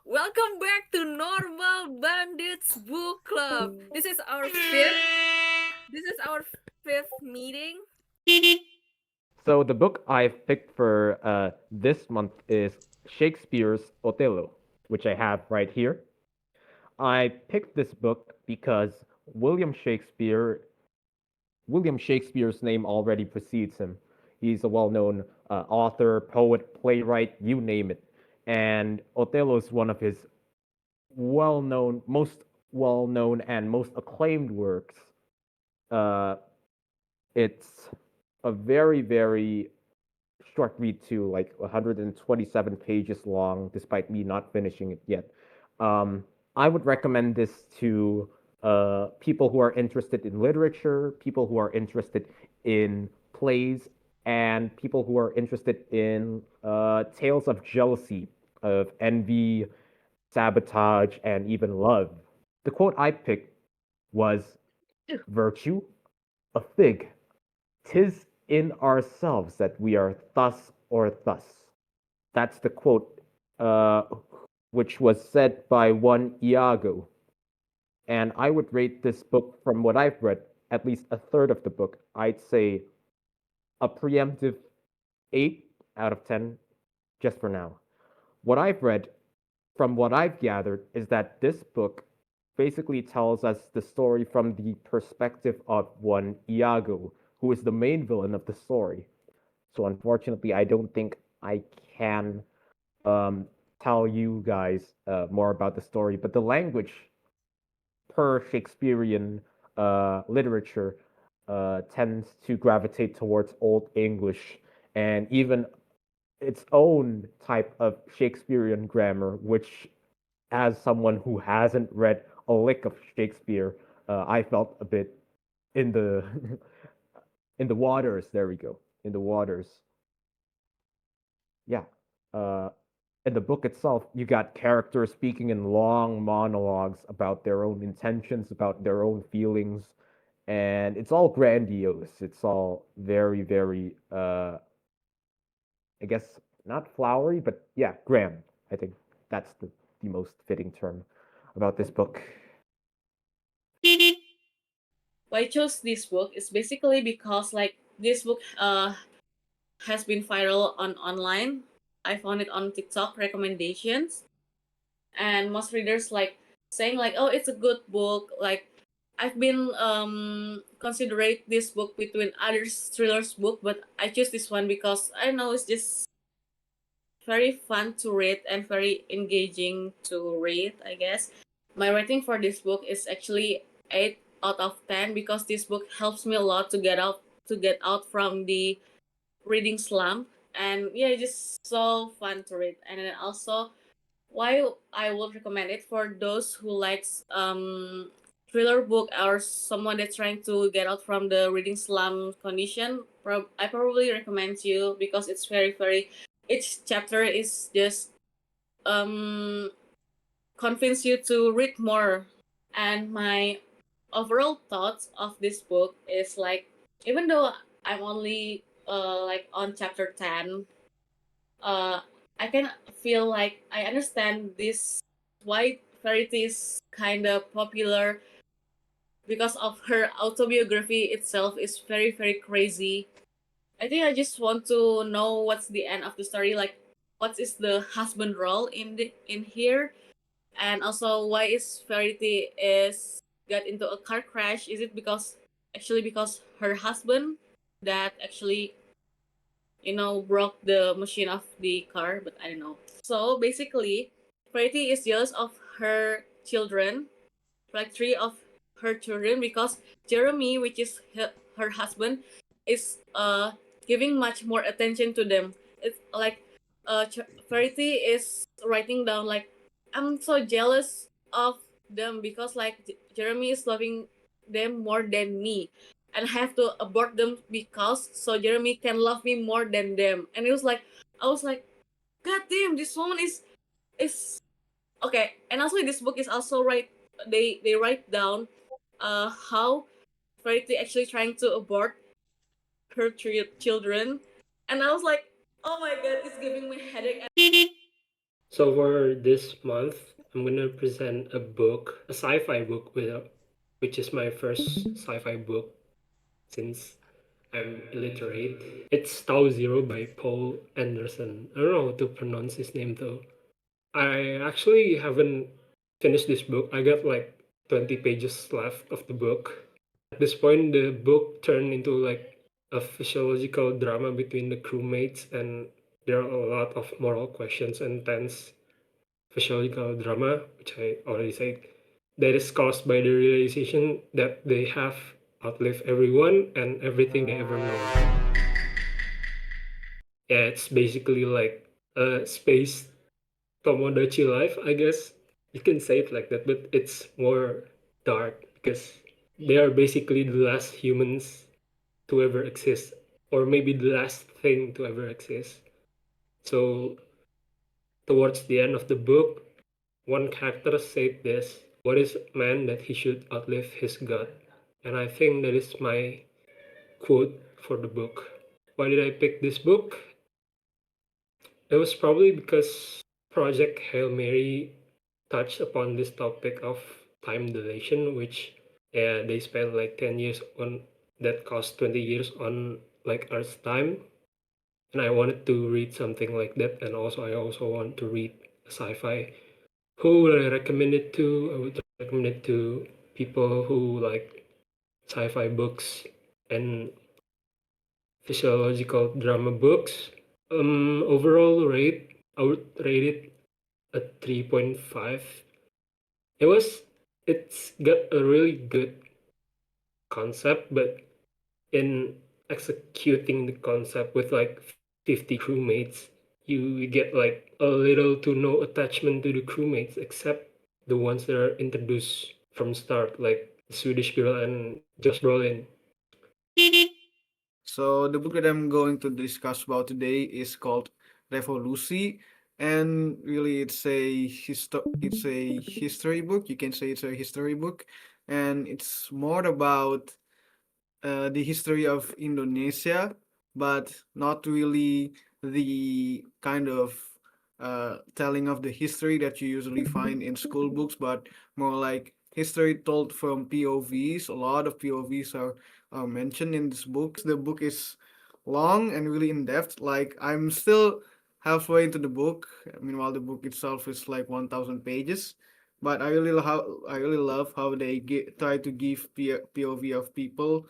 Welcome back to Normal Bandits Book Club. This is our fifth meeting. So the book I've picked for this month is Shakespeare's Othello, which I have right here. I picked this book because William Shakespeare's name already precedes him. He's a well-known author, poet, playwright, you name it. And Othello is one of his most well-known and most acclaimed works. Uh, it's a very, very short read too, like 127 pages long, despite me not finishing it yet. Um, I would recommend this to people who are interested in literature, people who are interested in plays, and people who are interested in tales of jealousy, of envy, sabotage, and even love. The quote I picked was virtue, a fig. 'Tis in ourselves that we are thus or thus. That's the quote, uh, which was said by one Iago. And I would rate this book, from what I've read, at least a third of the book. I'd say a preemptive 8 out of 10 just for now. What I've read, from what I've gathered, is that this book basically tells us the story from the perspective of one Iago, who is the main villain of the story. So unfortunately, I don't think I can um, tell you guys more about the story. But the language, per Shakespearean literature, tends to gravitate towards Old English and even its own type of Shakespearean grammar, which, as someone who hasn't read a lick of Shakespeare, I felt a bit in the in the waters. There we go, in the waters. Yeah. Uh, in the book itself, you got characters speaking in long monologues about their own intentions, about their own feelings, and it's all grandiose. It's all very, very, I guess, not flowery, but yeah, grand. I think that's the most fitting term about this book. Why I chose this book is basically because this book has been viral on online. I found it on TikTok recommendations, and most readers saying oh, it's a good book. Like I've been considering this book between other thrillers book, but I choose this one because I know it's just very fun to read and very engaging to read, I guess. My rating for this book is actually 8 out of 10 because this book helps me a lot to get out from the reading slump, and yeah, it's just so fun to read. And then also why I would recommend it for those who likes thriller book or someone that's trying to get out from the reading slump condition. I probably recommend you because it's very each chapter is just um convince you to read more. And my overall thoughts of this book is even though I'm only on chapter 10, uh I can feel like I understand this why Verity is kind of popular because of her autobiography itself is very crazy. I think I just want to know what's the end of the story, like what is the husband role in here, and also why is Verity is got into a car crash. Is it because her husband that actually broke the machine of the car? But I don't know. So basically, Verity is jealous of her children, like three of her children, because Jeremy, which is her husband, is giving much more attention to them. It's like Verity is writing down like, I'm so jealous of them because like Jeremy is loving them more than me, and I have to abort them because so Jeremy can love me more than them. And it was like, I was like, God damn, this woman is okay. And also this book is also they write down how Verity actually trying to abort her children. And I was like, oh my god, it's giving me headache. So for this month, I'm gonna present a book, a sci-fi book, which is my first sci-fi book since I'm illiterate. It's Tau Zero by Paul Anderson. I don't know how to pronounce his name though. I actually haven't finished this book. I got like 20 pages left of the book. At this point, the book turned into like a physiological drama between the crewmates, and there are a lot of moral questions and tense physiological drama, which I already said, that is caused by the realization that they have outlived everyone and everything they ever known. Yeah, it's basically like a space Tomodachi life, I guess. You can say it like that, but it's more dark because they are basically the last humans to ever exist, or maybe the last thing to ever exist. So, towards the end of the book, one character said this: "What is man that he should outlive his God?" And I think that is my quote for the book. Why did I pick this book? It was probably because Project Hail Mary touched upon this topic of time dilation, which yeah, they spent like 10 years on that cost 20 years on like Earth's time. And I wanted to read something like that, and also I also want to read sci-fi. Who would I recommend it to? I would recommend it to people who like sci-fi books and physiological drama books. Overall rate, I would rate it a 3.5. It was, it's got a really good concept, but in executing the concept with like 50 crewmates, you get like a little to no attachment to the crewmates except the ones that are introduced from start, like the Swedish Girl and Josh Brolin. So the book that I'm going to discuss about today is called Revolusi, and really it's a history book. You can say it's a history book, and it's more about the history of Indonesia, but not really the kind of telling of the history that you usually find in school books, but more like history told from POVs. A lot of POVs are mentioned in this book. The book is long and really in depth. Like I'm still halfway into the book. Meanwhile, the book itself is like 1,000 pages. But I really love how they try to give POV of people.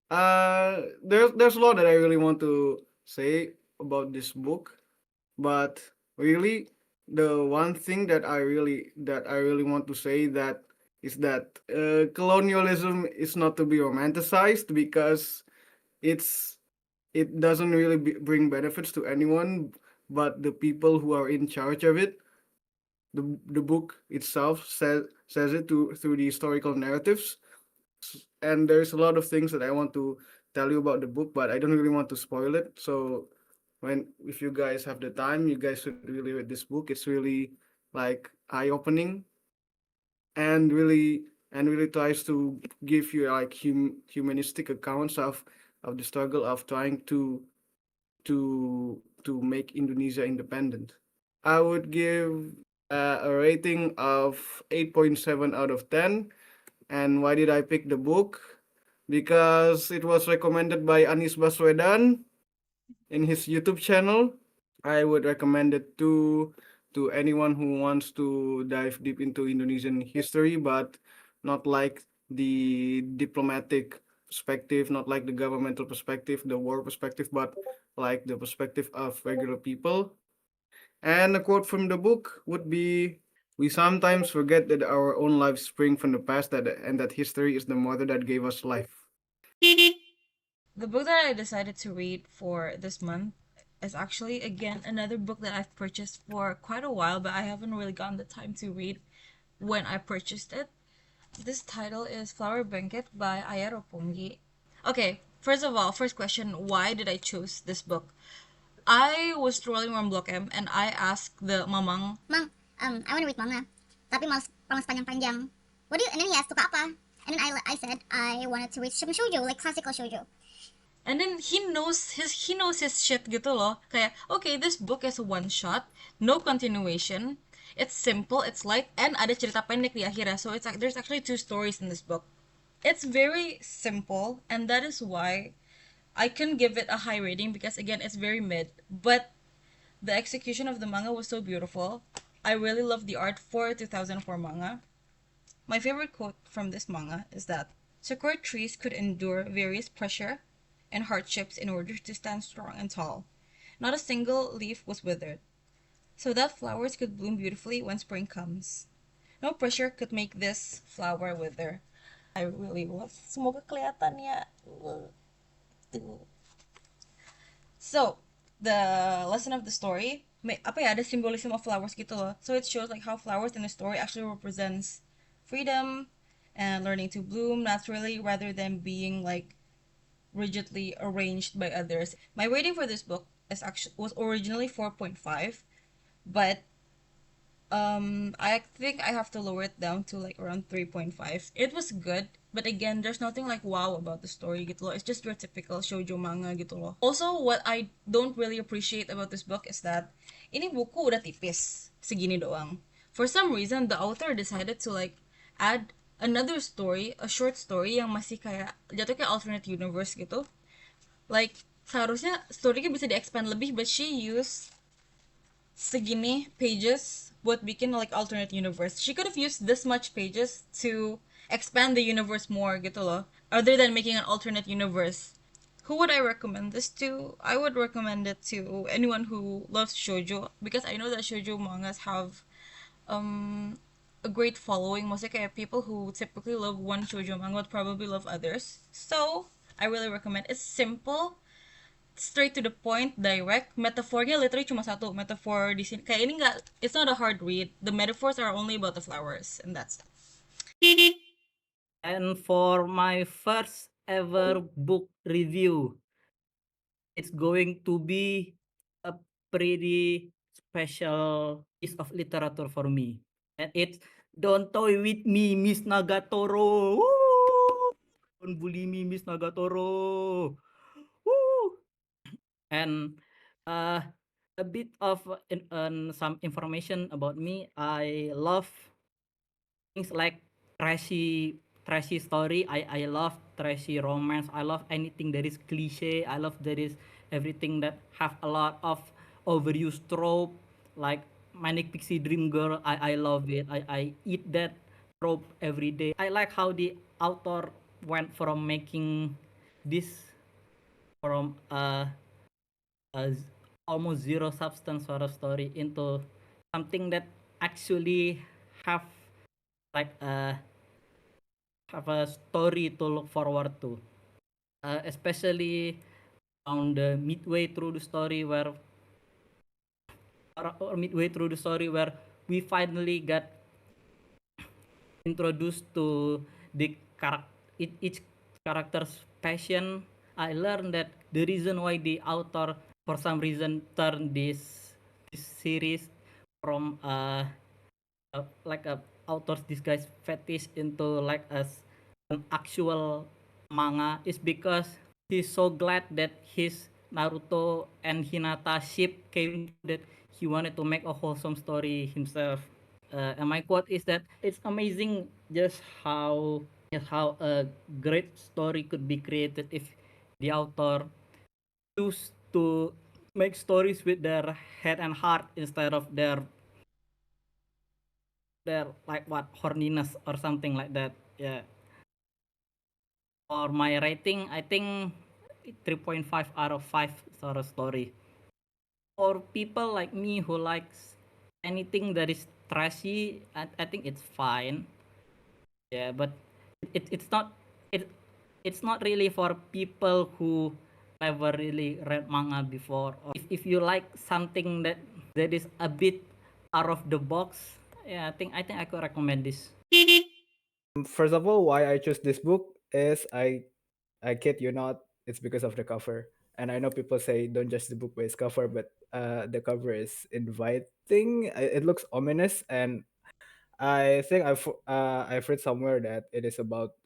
There's a lot that I really want to say about this book, but really the one thing that I really want to say that is that colonialism is not to be romanticized because it's it doesn't really bring benefits to anyone but the people who are in charge of it. The book itself says it through the historical narratives, and there's a lot of things that I want to tell you about the book, but I don't really want to spoil it. So when if you guys have the time, you guys should really read this book. It's really like eye opening and really tries to give you like humanistic accounts of the struggle of trying to make Indonesia independent. I would give a rating of 8.7 out of 10. And why did I pick the book? Because it was recommended by Anis Baswedan in his YouTube channel. I would recommend it to anyone who wants to dive deep into Indonesian history, but not like the diplomatic perspective, not like the governmental perspective, the war perspective, but like the perspective of regular people. And a quote from the book would be: "We sometimes forget that our own lives spring from the past, and that history is the mother that gave us life." The book that I decided to read for this month is actually again another book that I've purchased for quite a while, but I haven't really gotten the time to read when I purchased it. This title is Flower Banquet by Roppongi. Okay, first of all, first question, why did I choose this book? I was scrolling on Blog M and I asked the mamang, Mang, I want to read manga, tapi malas panjang-panjang. What do you? And then he asked, suka apa? And then I said I wanted to read shoujo, like classical shoujo. And then he knows his shit gitu loh. Kayak, okay, this book is a one shot, no continuation. It's simple, it's light, and ada cerita pendek di akhirnya. So it's like there's actually two stories in this book. It's very simple, and that is why I can give it a high rating because again, it's very mid. But the execution of the manga was so beautiful. I really love the art for 2004 manga. My favorite quote from this manga is that sakura trees could endure various pressure and hardships in order to stand strong and tall. Not a single leaf was withered, so that flowers could bloom beautifully when spring comes. No pressure could make this flower wither. I really was. Semoga kelihatan ya. So, the lesson of the story, apa ya, ada symbolism of flowers gitu loh. So it shows like how flowers in the story actually represents freedom and learning to bloom naturally rather than being like rigidly arranged by others. My rating for this book was originally 4.5, but I think I have to lower it down to like around 3.5. It was good, but again, there's nothing like wow about the story gitu loh. It's just your typical shoujo manga gitu loh. Also, what I don't really appreciate about this book is that ini buku udah tipis, segini doang. For some reason, the author decided to like add another story, a short story yang masih kayak jatuh kayak alternate universe gitu. Like seharusnya story-nya bisa di-expand lebih, but she used segini pages buat bikin like alternate universe. She could have used this much pages to expand the universe more gitu loh, other than making an alternate universe. Who would I recommend this to? I would recommend it to anyone who loves shoujo because I know that shoujo mangas have a great following. Maksudnya kayak people who typically love one shoujo manga would probably love others. So, I really recommend. It's simple, straight to the point, direct. Metafornya literally cuma satu. Metafor di sini kayak ini nggak. It's not a hard read. The metaphors are only about the flowers, and that's it. And for my first ever book review, it's going to be a pretty special piece of literature for me. And it's Don't Toy With Me, Miss Nagatoro. Woo! Don't bully me, Miss Nagatoro. Woo! And uh, a bit of some information about me. I love things like trashy story. I love trashy romance. I love anything that is cliche. I love that is everything that have a lot of overused trope, like manic pixie dream girl. I love it. I eat that trope every day. I like how the author went from making this from a almost zero substance sort of story into something that actually have like have a story to look forward to, especially on the midway through the story where or midway through the story where we finally got introduced to the each character's passion. I learned that the reason why the author for some reason turned this series from like a author's disguise fetish into like an actual manga is because he's so glad that his Naruto and Hinata ship came that he wanted to make a wholesome story himself. And my quote is that it's amazing just how a great story could be created if the author choose to make stories with their head and heart instead of their like what horniness or something like that. Yeah. For my rating, I think 3.5 out of 5 sort of story. For people like me who likes anything that is trashy, I think it's fine. Yeah, but it's not it it's not really for people who never really read manga before. Or if you like something that is a bit out of the box, yeah, I think I could recommend this. First of all, why I chose this book is I kid you not, it's because of the cover. And I know people say don't judge the book by its cover, but the cover is inviting. It looks ominous, and I think I've read somewhere that it is about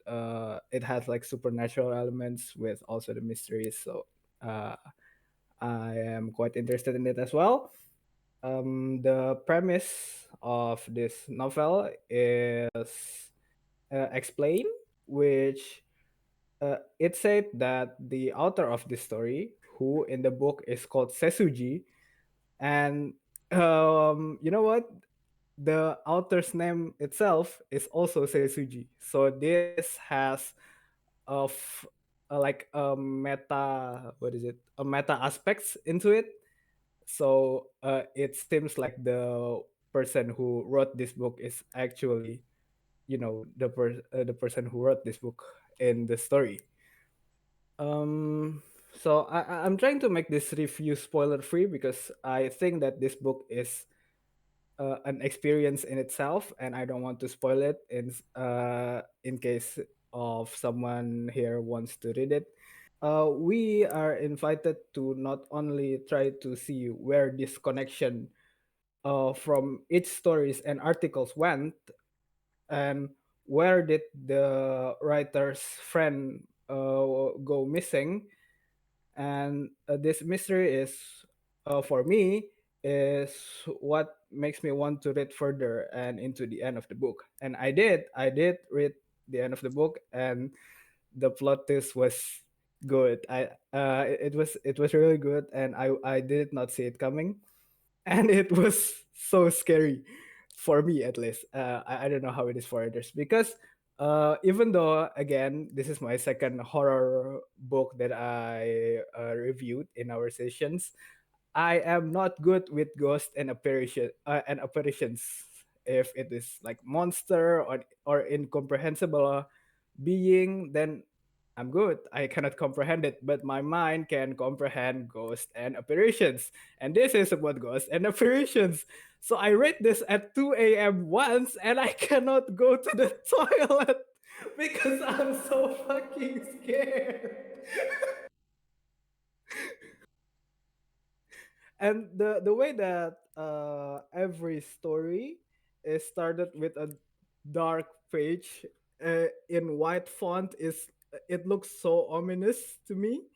it has like supernatural elements with also the mysteries. So uh, I am quite interested in it as well. The premise of this novel is explained, which it said that the author of this story, who in the book is called Sesuji, and you know what? The author's name itself is also Sesuji. So this has of like a meta, what is it? A meta aspects into it. So it seems like the person who wrote this book is actually, the person who wrote this book in the story. So I'm trying to make this review spoiler free because I think that this book is an experience in itself, and I don't want to spoil it in case of someone here wants to read it. We are invited to not only try to see where this connection from each stories and articles went, and where did the writer's friend go missing, and this mystery is for me is what makes me want to read further and into the end of the book. And I did read the end of the book, and the plot twist was good. It was really good, and I did not see it coming, and it was so scary for me, at least. I don't know how it is for others, because even though, again, this is my second horror book that I reviewed in our sessions, I am not good with ghosts and apparitions. If it is like monster or incomprehensible being, then I'm good. I cannot comprehend it, but my mind can comprehend ghosts and apparitions. And this is about ghosts and apparitions. So I read this at 2 a.m. once, and I cannot go to the toilet because I'm so fucking scared. And the way that every story is started with a dark page in white font, is it looks so ominous to me.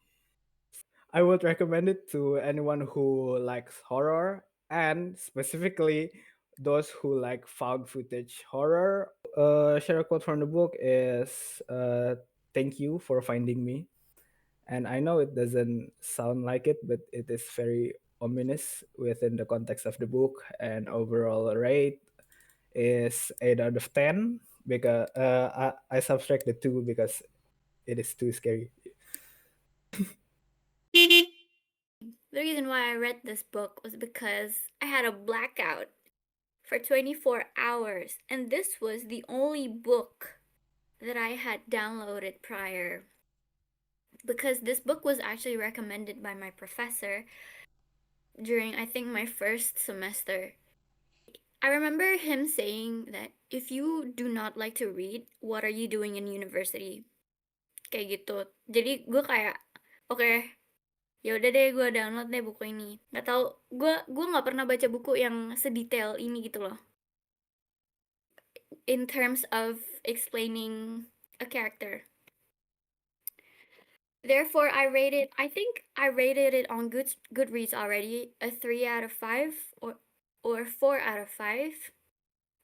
I would recommend it to anyone who likes horror, and specifically those who like found footage horror. Share a quote from the book is thank you for finding me. And I know it doesn't sound like it, but it is very ominous within the context of the book. And overall rate is 8 out of 10, because I subtract the 2 because it is too scary. The reason why I read this book was because I had a blackout for 24 hours, and this was the only book that I had downloaded prior, because this book was actually recommended by my professor during, I think, my first semester. I remember him saying that if you do not like to read, what are you doing in university? Kayak gitu. Jadi gue kayak, oke, ya udah deh, gue download deh buku ini. Nggak tahu, gue nggak pernah baca buku yang sedetail ini gitu loh, in terms of explaining a character. Therefore, I think I rated it on Goodreads already a 3 out of 5 or 4 out of 5.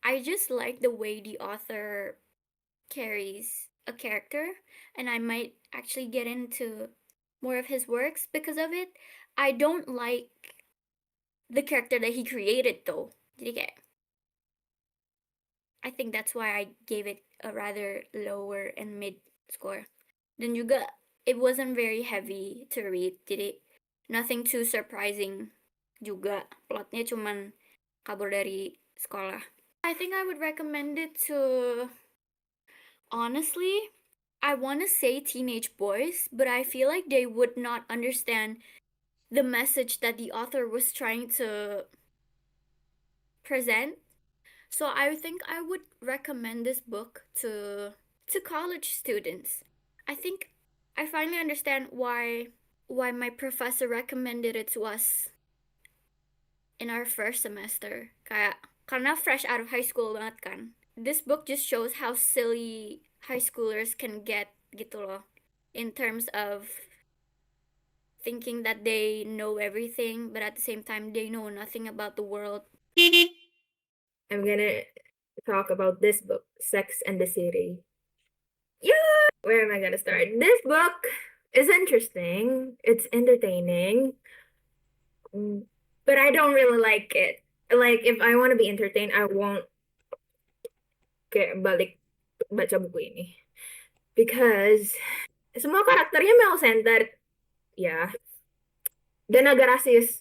I just like the way the author carries a character, and I might actually get into more of his works because of it. I don't like the character that he created though. Jadi kayak, I think that's why I gave it a rather lower and mid score. Dan juga it wasn't very heavy to read. Jadi nothing too surprising juga. Plotnya cuman kabur dari sekolah. I think I would recommend it to, honestly, I want to say teenage boys, but I feel like they would not understand the message that the author was trying to present. So I think I would recommend this book to college students. I think I finally understand why my professor recommended it to us in our first semester. Kayak karena fresh out of high school banget kan. This book just shows how silly high schoolers can get gitu loh, in terms of thinking that they know everything, but at the same time they know nothing about the world. I'm gonna talk about this book, Sex and the City. Yeah, where am I gonna start? This book is interesting. It's entertaining, but I don't really like it. Like, if I want to be entertained, I won't kayak balik baca buku ini because semua karakternya male centered, ya, dan agak rasis.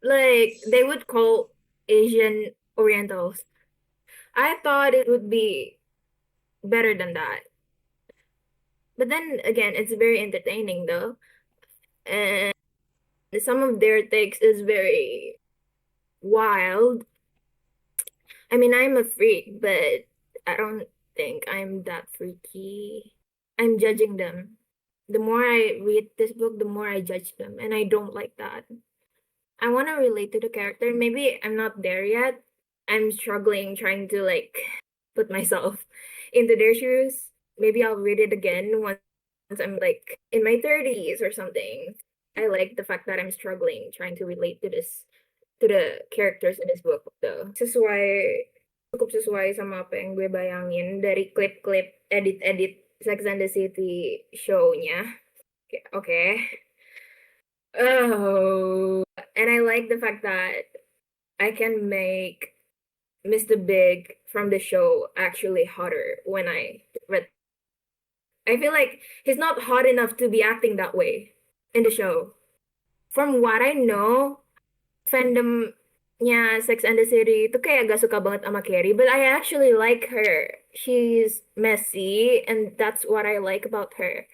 Like, they would call Asian Orientals. I thought it would be better than that. But then again, it's very entertaining though. And some of their takes is very wild. I mean, I'm a freak, but I don't think I'm that freaky. I'm judging them. The more I read this book, the more I judge them, and I don't like that. I want to relate to the character. Maybe I'm not there yet. I'm struggling trying to like put myself into their shoes. Maybe I'll read it again once I'm like in my 30s or something. I like the fact that I'm struggling trying to relate to the characters in this book though. Cukup sesuai sama apa yang gue bayangin dari klip-klip edit-edit Sex and the City show-nya. Okay. Oh, and I like the fact that I can make Mr. Big from the show actually hotter when I read. I feel like he's not hot enough to be acting that way in the show. From what I know, fandomnya Sex and the City itu kayak agak suka banget sama Carrie, but I actually like her. She's messy, and that's what I like about her.